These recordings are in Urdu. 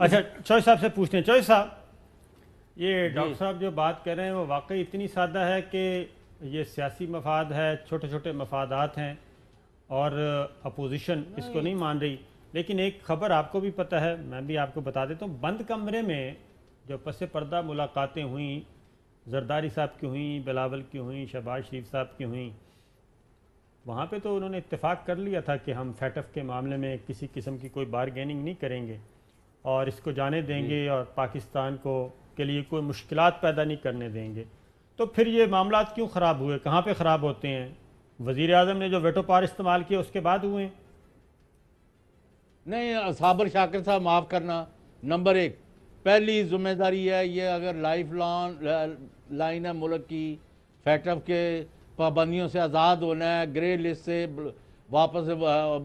اچھا چوہے صاحب سے پوچھتے ہیں. چوہے صاحب یہ ڈاکٹر صاحب جو بات کر رہے ہیں وہ واقعی اتنی سادہ ہے کہ یہ سیاسی مفاد ہے, چھوٹے چھوٹے مفادات ہیں اور اپوزیشن اس کو نہیں مان رہی. لیکن ایک خبر آپ کو بھی پتہ ہے, میں بھی آپ کو بتا دیتا ہوں, بند کمرے میں جو پس پردہ ملاقاتیں ہوئیں, زرداری صاحب کی ہوئیں, بلاول کی ہوئیں, شہباز شریف صاحب کی ہوئیں, وہاں پہ تو انہوں نے اتفاق کر لیا تھا کہ ہم فیٹف کے معاملے میں کسی قسم کی کوئی بارگیننگ نہیں کریں گے اور اس کو جانے دیں گے اور پاکستان کو کے لیے کوئی مشکلات پیدا نہیں کرنے دیں گے. تو پھر یہ معاملات کیوں خراب ہوئے؟ کہاں پہ خراب ہوتے ہیں؟ وزیر اعظم نے جو ویٹو پاور استعمال کیا اس کے بعد ہوئے ہیں. نہیں صابر شاکر صاحب معاف کرنا, نمبر ایک پہلی ذمہ داری ہے یہ, اگر لائف لائن ہے ملک کی, فیٹف کے پابندیوں سے آزاد ہونا ہے, گرے لسٹ سے واپس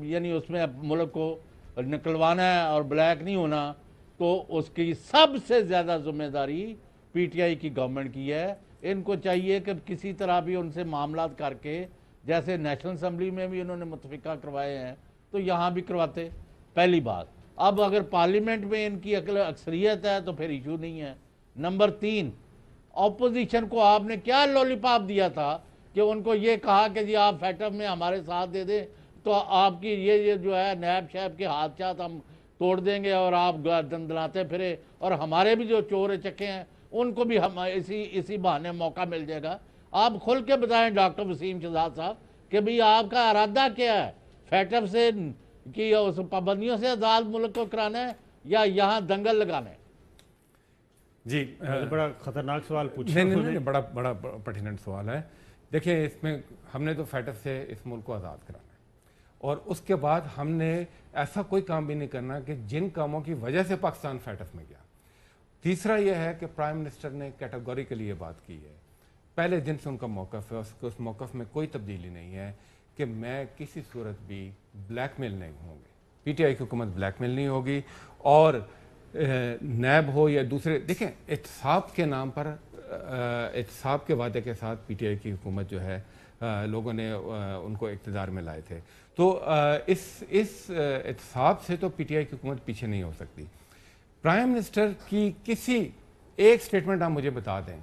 یعنی اس میں ملک کو نکلوانا ہے اور بلیک نہیں ہونا, تو اس کی سب سے زیادہ ذمہ داری پی ٹی آئی کی گورنمنٹ کی ہے. ان کو چاہیے کہ کسی طرح بھی ان سے معاملات کر کے, جیسے نیشنل اسمبلی میں بھی انہوں نے متفقہ کروائے ہیں تو یہاں بھی کرواتے, پہلی بات. اب اگر پارلیمنٹ میں ان کی اکثریت ہے تو پھر ایشو نہیں ہے. نمبر تین, اپوزیشن کو آپ نے کیا لولی پاپ دیا تھا کہ ان کو یہ کہا کہ جی آپ فیٹف میں ہمارے ساتھ دے دیں تو آپ کی یہ جو ہے نیب شیب کے حادثات ہم توڑ دیں گے اور آپ دندلاتے پھرے, اور ہمارے بھی جو چور چکے ہیں ان کو بھی ہم اسی بہانے موقع مل جائے گا. آپ کھل کے بتائیں ڈاکٹر وسیم شہزاد صاحب کہ بھئی آپ کا ارادہ کیا ہے, فیٹف سے کہ اس پابندیوں سے آزاد ملک کو کرانا ہے یا یہاں دنگل لگانا ہے؟ جی بڑا خطرناک سوال پوچھا. نہیں, بڑا پرٹیننٹ سوال ہے. دیکھیں اس میں ہم نے تو فیٹف سے اس ملک کو آزاد کرانا ہے اور اس کے بعد ہم نے ایسا کوئی کام بھی نہیں کرنا کہ جن کاموں کی وجہ سے پاکستان فیٹف میں گیا. تیسرا یہ ہے کہ پرائم منسٹر نے کیٹیگوریکلی یہ بات کی ہے, پہلے دن سے ان کا موقف ہے, اس موقف میں کوئی تبدیلی نہیں ہے کہ میں کسی صورت بھی بلیک میل نہیں ہوں گی, پی ٹی آئی کی حکومت بلیک میل نہیں ہوگی. اور نیب ہو یا دوسرے, دیکھیں احتساب کے نام پر, احتساب کے وعدے کے ساتھ پی ٹی آئی کی حکومت جو ہے لوگوں نے ان کو اقتدار میں لائے تھے, تو اس احتساب سے تو پی ٹی آئی کی حکومت پیچھے نہیں ہو سکتی. پرائم منسٹر کی کسی ایک سٹیٹمنٹ آپ مجھے بتا دیں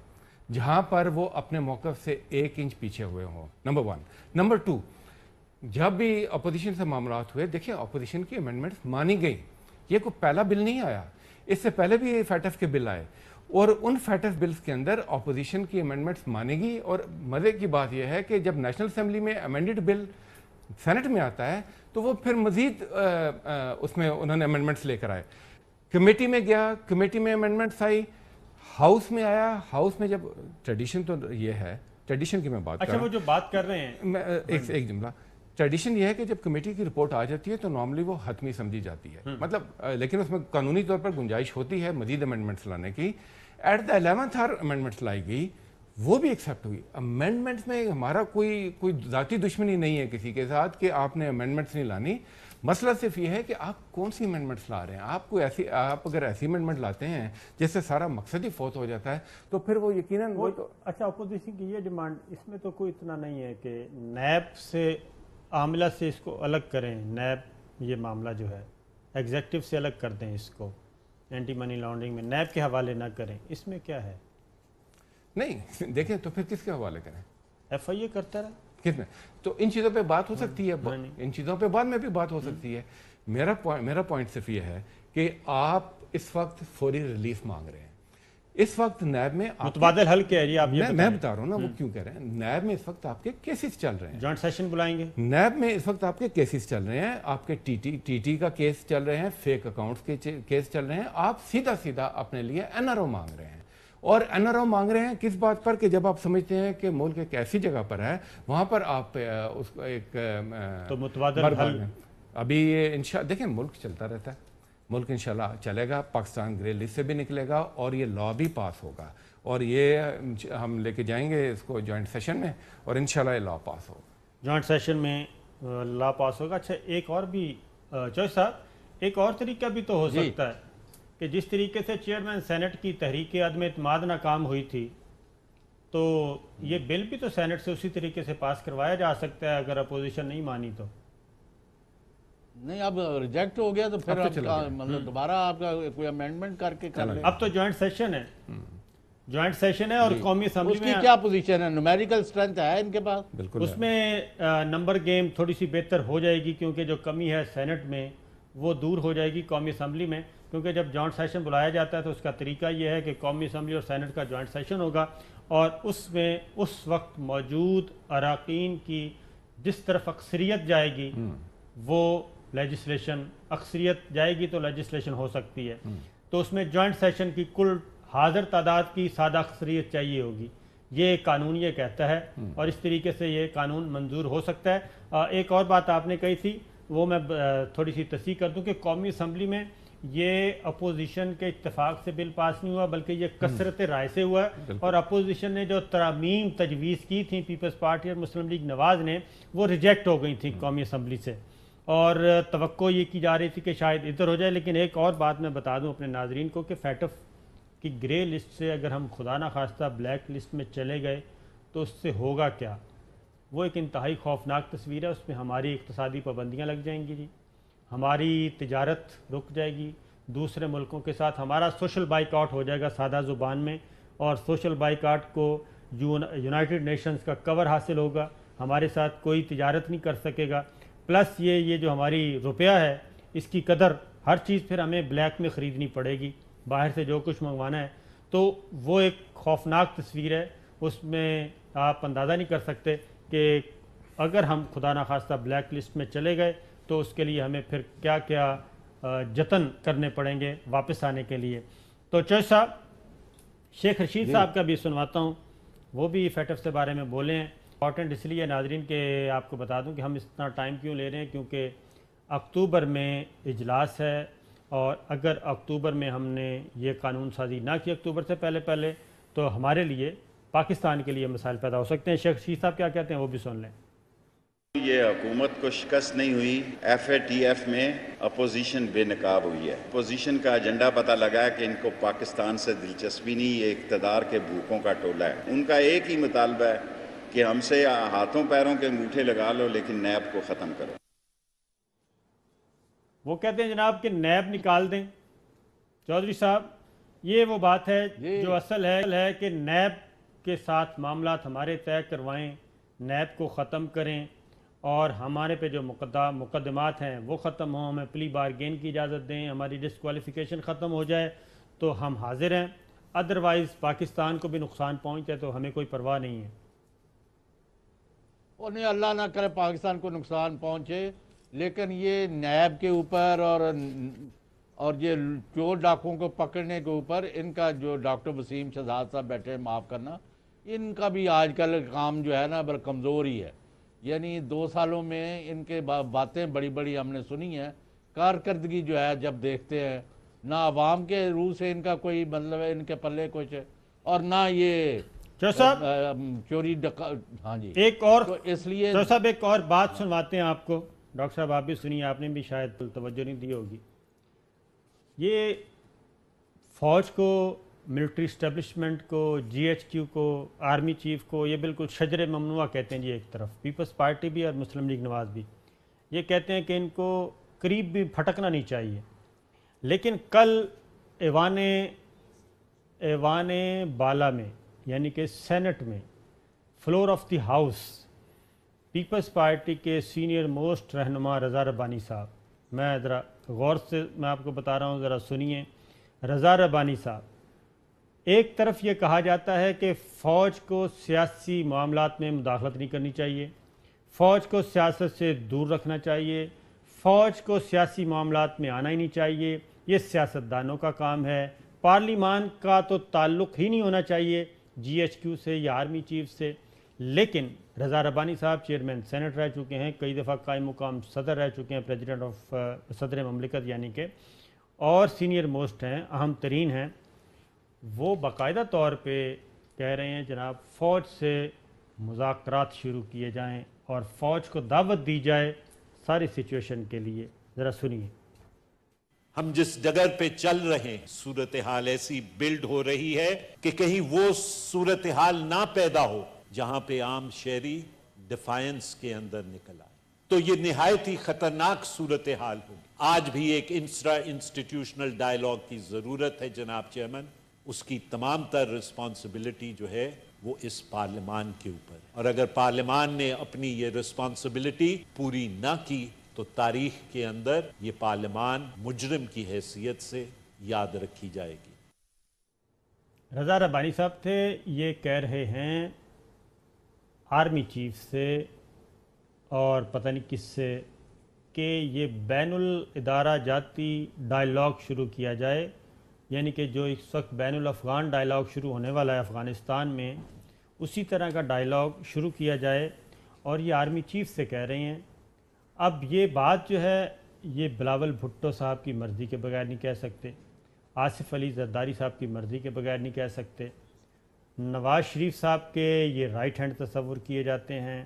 جہاں پر وہ اپنے موقف سے 1 انچ پیچھے ہوئے ہوں, نمبر 1. نمبر 2, جب بھی اپوزیشن سے معاملات ہوئے, دیکھیں اپوزیشن کی امینڈمنٹس مانی گئی, یہ کوئی پہلا بل نہیں آیا, اس سے پہلے بھی فیٹف کے بل آئے اور ان فیٹف بلز کے اندر اپوزیشن کی امینڈمنٹس مانے گی. اور مزے کی بات یہ ہے کہ جب نیشنل اسمبلی میں امینڈڈ بل سینٹ میں آتا ہے تو وہ پھر مزید اس میں انہوں نے امینڈمنٹس لے کر آئے. کمیٹی میں گیا, کمیٹی میں امینڈمنٹس آئی, ہاؤس میں آیا, ہاؤس میں جب ٹریڈیشن تو یہ ہے, ٹریڈیشن کی میں بات کر رہا ہوں. اچھا وہ جو بات کر رہے ہیں, ایک جملہ, ٹریڈیشن یہ ہے کہ جب کمیٹی کی رپورٹ آ جاتی ہے تو نارملی وہ حتمی سمجھی جاتی ہے, مطلب لیکن اس میں قانونی طور پر گنجائش ہوتی ہے مزید امینڈمنٹس لانے کی. At the 11th our amendments لائی گئی, وہ بھی ایکسیپٹ ہوئی. امینڈمنٹس میں ہمارا کوئی ذاتی دشمنی نہیں ہے کسی کے ساتھ کہ آپ نے امینڈمنٹس نہیں لانی. مسئلہ صرف یہ ہے کہ آپ کون سی امینڈمنٹس لا رہے ہیں. آپ اگر ایسی امینڈمنٹ لاتے ہیں جس سے سارا مقصد ہی فوت ہو جاتا ہے تو پھر وہ یقیناً اچھا اپوزیشن کی یہ ڈیمانڈ, اس میں تو کوئی اتنا نہیں ہے کہ نیب سے عاملہ سے اس کو الگ کریں, نیب یہ معاملہ جو ہے ایگزیکٹو سے الگ کر دیں, اس کو اینٹی منی لانڈرنگ میں نیب کے حوالے نہ کریں, اس میں کیا ہے؟ نہیں دیکھیں تو پھر کس کے حوالے کریں؟ ایف آئی اے کرتا رہا کس میں, تو ان چیزوں پہ بات ہو سکتی ہے, ان چیزوں پہ بعد میں بھی بات ہو سکتی ہے. میرا پوائنٹ صرف یہ ہے کہ آپ اس وقت فوری ریلیف مانگ رہے ہیں. اس وقت نیب میں متبادل حل کیا ہے جی, آپ یہ میں بتا رہا ہوں نا وہ کیوں کہہ رہے ہیں. نیب میں اس وقت آپ کے کیسز چل رہے ہیں, جوائنٹ سیشن بلائیں گے. نیب میں اس وقت آپ کے کیسز چل رہے ہیں, آپ کے ٹی ٹی کا کیس چل رہے ہیں, فیک اکاؤنٹس کے کیس چل رہے ہیں. آپ سیدھا اپنے لیے این آر او مانگ رہے ہیں. اور این آر او مانگ رہے ہیں کس بات پر کہ جب آپ سمجھتے ہیں کہ ملک ایک ایسی جگہ پر ہے وہاں پر آپ اس کو ایک تو متبادل حل ابھی یہ دیکھیں ملک چلتا رہتا ہے, ملک انشاءاللہ چلے گا, پاکستان گرے لسٹ سے بھی نکلے گا اور یہ لا بھی پاس ہوگا اور یہ ہم لے کے جائیں گے اس کو جوائنٹ سیشن میں اور انشاءاللہ یہ لا پاس ہوگا. جوائنٹ سیشن میں لا پاس ہوگا. اچھا ایک اور بھی چوہے صاحب, ایک اور طریقہ بھی تو ہو سکتا ہے کہ جس طریقے سے چیئرمین سینٹ کی تحریک عدم اعتماد ناکام ہوئی تھی تو یہ بل بھی تو سینٹ سے اسی طریقے سے پاس کروایا جا سکتا ہے اگر اپوزیشن نہیں مانی تو. نہیں اب ریجیکٹ ہو گیا تو پھر مطلب دوبارہ آپ کا کوئی امینڈمنٹ کر کے کر لیں. اب تو جوائنٹ سیشن ہے، جوائنٹ سیشن ہے اور قومی اسمبلی اس کی کیا پوزیشن ہے؟ نومیریکل اسٹرینتھ ہے ان کے پاس؟ بالکل اس میں نمبر گیم تھوڑی سی بہتر ہو جائے گی، کیونکہ جو کمی ہے سینٹ میں وہ دور ہو جائے گی قومی اسمبلی میں. کیونکہ جب جوائنٹ سیشن بلایا جاتا ہے تو اس کا طریقہ یہ ہے کہ قومی اسمبلی اور سینٹ کا جوائنٹ سیشن ہوگا، اور اس میں اس وقت موجود اراکین کی جس طرف اکثریت جائے گی وہ لیجسلیشن، اکثریت جائے گی تو لیجسلیشن ہو سکتی ہے. تو اس میں جوائنٹ سیشن کی کل حاضر تعداد کی سادہ اکثریت چاہیے ہوگی. یہ قانون یہ کہتا ہے اور اس طریقے سے یہ قانون منظور ہو سکتا ہے. ایک اور بات آپ نے کہی تھی وہ میں تھوڑی سی تصحیح کر دوں کہ قومی اسمبلی میں یہ اپوزیشن کے اتفاق سے بل پاس نہیں ہوا، بلکہ یہ کثرت رائے سے ہوا ہے. اور اپوزیشن نے جو ترامیم تجویز کی تھیں پیپلز پارٹی اور مسلم لیگ نواز نے، وہ ریجیکٹ ہو گئی تھیں قومی اسمبلی سے، اور توقع یہ کی جا رہی تھی کہ شاید ادھر ہو جائے. لیکن ایک اور بات میں بتا دوں اپنے ناظرین کو کہ فیٹف کی گرے لسٹ سے اگر ہم خدا نخواستہ بلیک لسٹ میں چلے گئے تو اس سے ہوگا کیا؟ وہ ایک انتہائی خوفناک تصویر ہے. اس میں ہماری اقتصادی پابندیاں لگ جائیں گی جی، ہماری تجارت رک جائے گی دوسرے ملکوں کے ساتھ، ہمارا سوشل بائیک آؤٹ ہو جائے گا سادہ زبان میں، اور سوشل بائیک آؤٹ کو یونائٹڈ نیشنز کا کور حاصل ہوگا، ہمارے ساتھ کوئی تجارت نہیں کر سکے گا. پلس یہ جو ہماری روپیہ ہے اس کی قدر، ہر چیز پھر ہمیں بلیک میں خریدنی پڑے گی، باہر سے جو کچھ منگوانا ہے. تو وہ ایک خوفناک تصویر ہے. اس میں آپ اندازہ نہیں کر سکتے کہ اگر ہم خدا نخواستہ بلیک لسٹ میں چلے گئے تو اس کے لیے ہمیں پھر کیا کیا جتن کرنے پڑیں گے واپس آنے کے لیے. تو چوہے صاحب، شیخ رشید صاحب کا بھی سنواتا ہوں، وہ بھی فیٹف سے بارے میں بولے ہیں. امپورٹنٹ اس لیے ناظرین کہ آپ کو بتا دوں کہ ہم اتنا ٹائم کیوں لے رہے ہیں، کیونکہ اکتوبر میں اجلاس ہے، اور اگر اکتوبر میں ہم نے یہ قانون سازی نہ کی اکتوبر سے پہلے تو ہمارے لیے پاکستان کے لیے مسائل پیدا ہو سکتے ہیں. شیخ رشید صاحب کیا کہتے ہیں وہ بھی سن لیں. یہ حکومت کو شکست نہیں ہوئی، ایف اے ٹی ایف میں اپوزیشن بے نقاب ہوئی ہے. اپوزیشن کا ایجنڈا پتہ لگا ہے کہ ان کو پاکستان سے دلچسپی نہیں، یہ اقتدار کے بھوکوں کا ٹولہ ہے. ان کا ایک ہی مطالبہ ہے کہ ہم سے ہاتھوں پیروں کے انگوٹھے لگا لو لیکن نیب کو ختم کرو. وہ کہتے ہیں جناب کہ نیب نکال دیں. چودھری صاحب، یہ وہ بات ہے جو اصل ہے کہ نیب کے ساتھ معاملات ہمارے طے کروائیں، نیب کو ختم کریں، اور ہمارے پہ جو مقدمات ہیں وہ ختم ہوں، ہمیں پلی بارگین کی اجازت دیں، ہماری ڈسکوالیفیکیشن ختم ہو جائے تو ہم حاضر ہیں. ادروائز پاکستان کو بھی نقصان پہنچے تو ہمیں کوئی پرواہ نہیں ہے. نہیں، اللہ نہ کرے پاکستان کو نقصان پہنچے، لیکن یہ نیب کے اوپر اور یہ چور ڈاکوں کو پکڑنے کے اوپر ان کا جو ڈاکٹر وسیم شہزاد صاحب بیٹھے ہیں، معاف کرنا، ان کا بھی آج کل کام جو ہے نا بڑا کمزور ہی ہے. یعنی 2 سالوں میں ان کے باتیں بڑی بڑی ہم نے سنی ہیں، کارکردگی جو ہے جب دیکھتے ہیں، نہ عوام کے روح سے ان کا کوئی مطلب ہے ان کے پلے کچھ، اور نہ یہ چوری ہاں جی. ایک اور تو اس لیے صاحب ایک اور بات سنواتے ہیں آپ کو. ڈاکٹر صاحب آپ بھی سنیے، آپ نے بھی شاید توجہ نہیں دی ہوگی. یہ فوج کو، ملٹری اسٹیبلشمنٹ کو، جی ایچ کیو کو، آرمی چیف کو یہ بالکل شجر ممنوع کہتے ہیں جی. ایک طرف پیپلز پارٹی بھی اور مسلم لیگ نواز بھی یہ کہتے ہیں کہ ان کو قریب بھی پھٹکنا نہیں چاہیے. لیکن کل ایوان بالا میں یعنی کہ سینٹ میں floor of the house Peoples Party کے سینئر موسٹ رہنما رضا ربانی صاحب، میں ذرا غور سے میں آپ کو بتا رہا ہوں، ذرا سنیے. رضا ربانی صاحب، ایک طرف یہ کہا جاتا ہے کہ فوج کو سیاسی معاملات میں مداخلت نہیں کرنی چاہیے، فوج کو سیاست سے دور رکھنا چاہیے، فوج کو سیاسی معاملات میں آنا ہی نہیں چاہیے، یہ سیاستدانوں کا کام ہے، پارلیمان کا تو تعلق ہی نہیں ہونا چاہیے جی ایچ کیو سے یا آرمی چیف سے. لیکن رضا ربانی صاحب چیئرمین سینٹ رہ چکے ہیں، کئی دفعہ قائم مقام صدر رہ چکے ہیں، پریزیڈنٹ آف صدر مملکت یعنی کہ، اور سینئر موسٹ ہیں، اہم ترین ہیں. وہ باقاعدہ طور پہ کہہ رہے ہیں جناب فوج سے مذاکرات شروع کیے جائیں اور فوج کو دعوت دی جائے ساری سچویشن کے لیے. ذرا سنیے. ہم جس ڈگر پہ چل رہے ہیں صورتحال ایسی بلڈ ہو رہی ہے کہ کہیں وہ صورتحال نہ پیدا ہو جہاں پہ عام شہری ڈیفائنس کے اندر نکل آئے. تو یہ نہایت ہی خطرناک صورتحال ہوگی۔ آج بھی ایک انسٹیٹیوشنل ڈائیلاگ کی ضرورت ہے جناب چیئرمین، اس کی تمام تر رسپانسبلٹی جو ہے وہ اس پارلیمان کے اوپر، اور اگر پارلیمان نے اپنی یہ رسپانسبلٹی پوری نہ کی تو تاریخ کے اندر یہ پارلیمان مجرم کی حیثیت سے یاد رکھی جائے گی۔ رضا ربانی صاحب تھے، یہ کہہ رہے ہیں آرمی چیف سے اور پتہ نہیں کس سے کہ یہ بین الادارہ جاتی ڈائیلاگ شروع کیا جائے، یعنی کہ جو اس وقت بین الافغان ڈائیلاگ شروع ہونے والا ہے افغانستان میں، اسی طرح کا ڈائیلاگ شروع کیا جائے، اور یہ آرمی چیف سے کہہ رہے ہیں۔ اب یہ بات جو ہے یہ بلاول بھٹو صاحب کی مرضی کے بغیر نہیں کہہ سکتے، آصف علی زرداری صاحب کی مرضی کے بغیر نہیں کہہ سکتے، نواز شریف صاحب کے یہ رائٹ ہینڈ تصور کیے جاتے ہیں،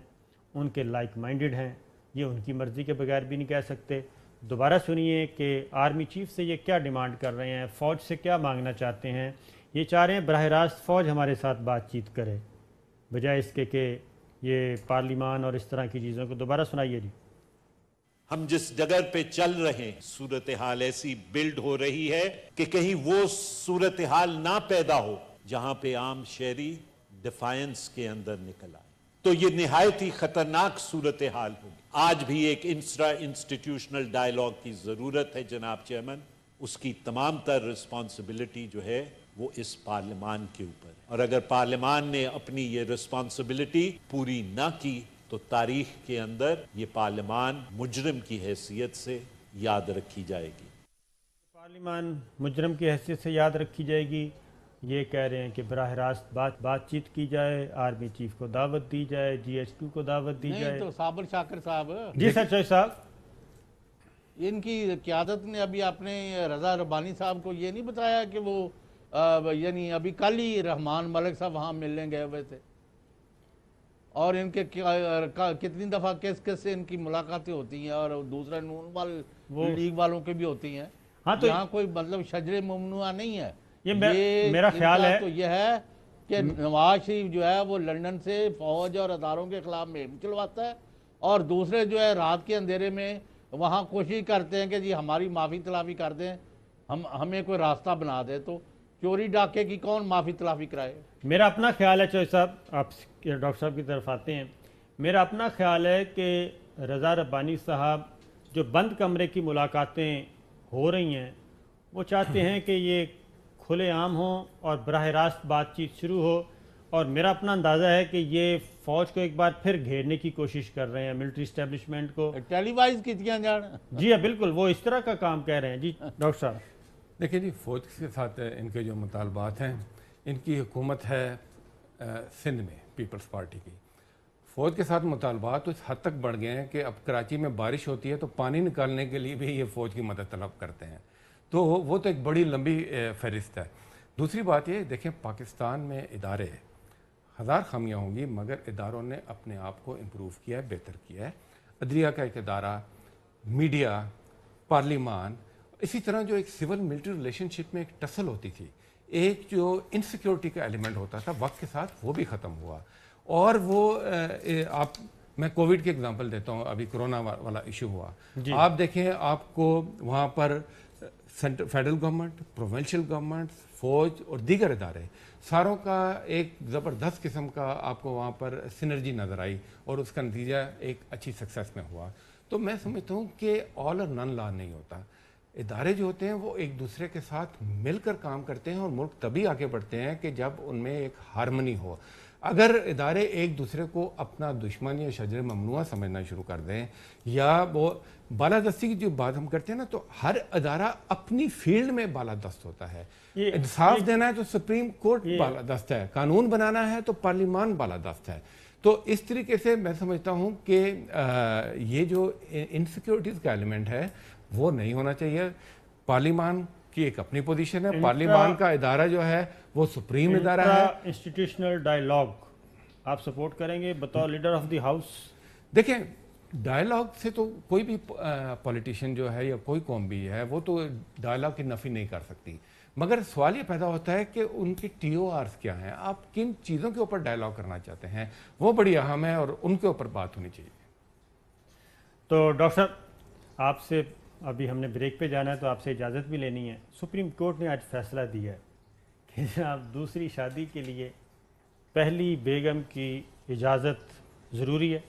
ان کے لائک مائنڈڈ ہیں، یہ ان کی مرضی کے بغیر بھی نہیں کہہ سکتے۔ دوبارہ سنیے کہ آرمی چیف سے یہ کیا ڈیمانڈ کر رہے ہیں، فوج سے کیا مانگنا چاہتے ہیں۔ یہ چاہ رہے ہیں براہ راست فوج ہمارے ساتھ بات چیت کرے، بجائے اس کے کہ یہ پارلیمان اور اس طرح کی چیزوں کو۔ دوبارہ سنائیے جی۔ ہم جس ڈگر پہ چل رہے ہیں صورتحال ایسی بلڈ ہو رہی ہے کہ کہیں وہ صورتحال نہ پیدا ہو جہاں پہ عام شہری ڈیفائنس کے اندر نکل آئے، تو یہ نہایت ہی خطرناک صورتحال ہوگی۔ آج بھی ایک انسٹیٹیوشنل ڈائیلاگ کی ضرورت ہے جناب چیئرمین، اس کی تمام تر رسپانسبلٹی جو ہے وہ اس پارلیمان کے اوپر، اور اگر پارلیمان نے اپنی یہ رسپانسبلٹی پوری نہ کی تو تاریخ کے اندر یہ پارلیمان مجرم کی حیثیت سے یاد رکھی جائے گی۔ پارلیمان مجرم کی حیثیت سے یاد رکھی جائے گی۔ یہ کہہ رہے ہیں کہ براہ راست بات چیت کی جائے، آرمی چیف کو دعوت دی جائے، GS2 کو دعوت دی جائے۔ نہیں تو صابر شاکر صاحب، جی سر چوئی صاحب، ان کی قیادت نے ابھی اپنے رضا ربانی صاحب کو یہ نہیں بتایا کہ وہ یعنی ابھی کل ہی رحمان ملک صاحب وہاں ملنے گئے ہوئے تھے، اور ان کے کتنی دفعہ کس سے ان کی ملاقاتیں ہوتی ہیں، اور دوسرا نون لیگ والوں کے بھی ہوتی ہیں۔ ہاں تو یہاں کوئی مطلب شجر ممنوعہ نہیں ہے۔ یہ میرا خیال ہے تو یہ ہے کہ نواز شریف جو ہے وہ لندن سے فوج اور اداروں کے خلاف مہم چلواتا ہے، اور دوسرے جو ہے رات کے اندھیرے میں وہاں کوشش کرتے ہیں کہ جی ہماری معافی تلافی کر دیں، ہمیں کوئی راستہ بنا دے۔ تو چوری ڈاکے کی کون معافی تلافی کرائے؟ میرا اپنا خیال ہے چوئی صاحب، آپ ڈاکٹر صاحب کی طرف آتے ہیں، میرا اپنا خیال ہے کہ رضا ربانی صاحب جو بند کمرے کی ملاقاتیں ہو رہی ہیں وہ چاہتے ہیں کہ یہ کھلے عام ہوں اور براہ راست بات چیت شروع ہو، اور میرا اپنا اندازہ ہے کہ یہ فوج کو ایک بار پھر گھیرنے کی کوشش کر رہے ہیں، ملٹری اسٹیبلشمنٹ کو ٹیلی وائز کیتیاں جان۔ جی ہاں بالکل، وہ اس طرح کا کام کہہ رہے ہیں۔ جی ڈاکٹر صاحب، دیکھیں جی، فوج کے ساتھ ان کے جو مطالبات ہیں، ان کی حکومت ہے سندھ میں پیپلز پارٹی کی، فوج کے ساتھ مطالبات اس حد تک بڑھ گئے ہیں کہ اب کراچی میں بارش ہوتی ہے تو پانی نکالنے کے لیے بھی یہ فوج کی مدد طلب کرتے ہیں، تو وہ تو ایک بڑی لمبی فہرست ہے۔ دوسری بات یہ دیکھیں، پاکستان میں ادارے ہزار خامیاں ہوں گی، مگر اداروں نے اپنے آپ کو امپروو کیا ہے، بہتر کیا ہے۔ عدلیہ کا ایک ادارہ، میڈیا، پارلیمان، اسی طرح جو ایک سول ملٹری ریلیشن شپ میں ایک ٹسل ہوتی تھی، ایک جو انسیکیورٹی کا ایلیمنٹ ہوتا تھا، وقت کے ساتھ وہ بھی ختم ہوا۔ اور وہ میں کووڈ کی اگزامپل دیتا ہوں، ابھی کرونا والا ایشو ہوا، آپ دیکھیں آپ کو وہاں پر فیڈرل گورنمنٹ، پروونشل گورنمنٹ، فوج اور دیگر ادارے ساروں کا ایک زبردست قسم کا آپ کو وہاں پر سنرجی نظر آئی، اور اس کا نتیجہ ایک اچھی سکسیس میں ہوا۔ تو میں سمجھتا ہوں کہ آل اور نن لا نہیں ہوتا، ادارے جو ہوتے ہیں وہ ایک دوسرے کے ساتھ مل کر کام کرتے ہیں، اور ملک تبھی آگے بڑھتے ہیں کہ جب ان میں ایک ہارمنی ہو۔ اگر ادارے ایک دوسرے کو اپنا دشمن یا شجر ممنوعہ سمجھنا شروع کر دیں، یا وہ بالادستی کی جو بات ہم کرتے ہیں نا، تو ہر ادارہ اپنی فیلڈ میں بالادست ہوتا ہے۔ انصاف دینا ہے تو سپریم کورٹ بالادست ہے، قانون بنانا ہے تو پارلیمان بالادست ہے۔ تو اس طریقے سے میں سمجھتا ہوں کہ یہ جو انسیکیورٹیز کا ایلیمنٹ ہے وہ نہیں ہونا چاہیے۔ پارلیمان کی ایک اپنی پوزیشن ہے، پارلیمان کا ادارہ جو ہے وہ سپریم ادارہ ہے۔ انسٹیٹیوشنل ڈائیلاگ آپ سپورٹ کریں گے بطور لیڈر آف دی ہاؤس؟ دیکھیں، ڈائیلاگ سے تو کوئی بھی پولیٹیشین جو ہے یا کوئی قوم بھی ہے وہ تو ڈائیلاگ کی نفی نہیں کر سکتی، مگر سوال یہ پیدا ہوتا ہے کہ ان کی ٹی او آرز کیا ہیں، آپ کن چیزوں کے اوپر ڈائیلاگ کرنا چاہتے ہیں، وہ بڑی اہم ہے اور ان کے اوپر بات ہونی چاہیے۔ تو ڈاکٹر صاحب آپ سے ابھی ہم نے بریک پہ جانا ہے تو آپ سے اجازت بھی لینی ہے. سپریم کورٹ نے آج فیصلہ دیا ہے کہ جناب دوسری شادی کے لیے پہلی بیگم کی اجازت ضروری ہے.